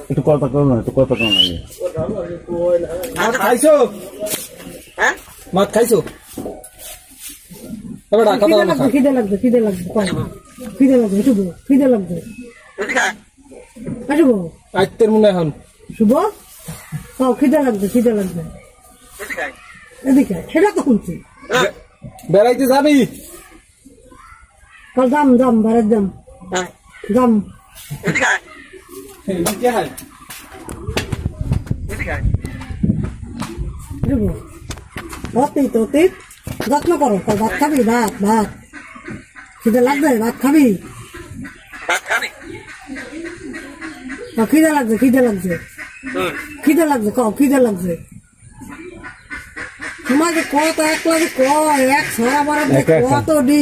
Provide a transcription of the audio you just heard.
একটু কথা কম না, একটু কথা কম লাগে। ভাত খাইছো? হ্যাঁ ভাত খাইছো? খিদে লাগবে শুভ, খিদে লাগবে শুভ, আইতের মনে এখন শুভ খিদে লাগবে এদিকে সেটা তো শুনছি। বেড়াইতে যাবি? দাম বারের দাম যত্ন করো। ভাত খাবি? ভাত খিদে লাগবে? ভাত খাবি? খিদে লাগছে খিদে লাগছে তোমাকে কত এক লাগে এক সারা বারে কত ডি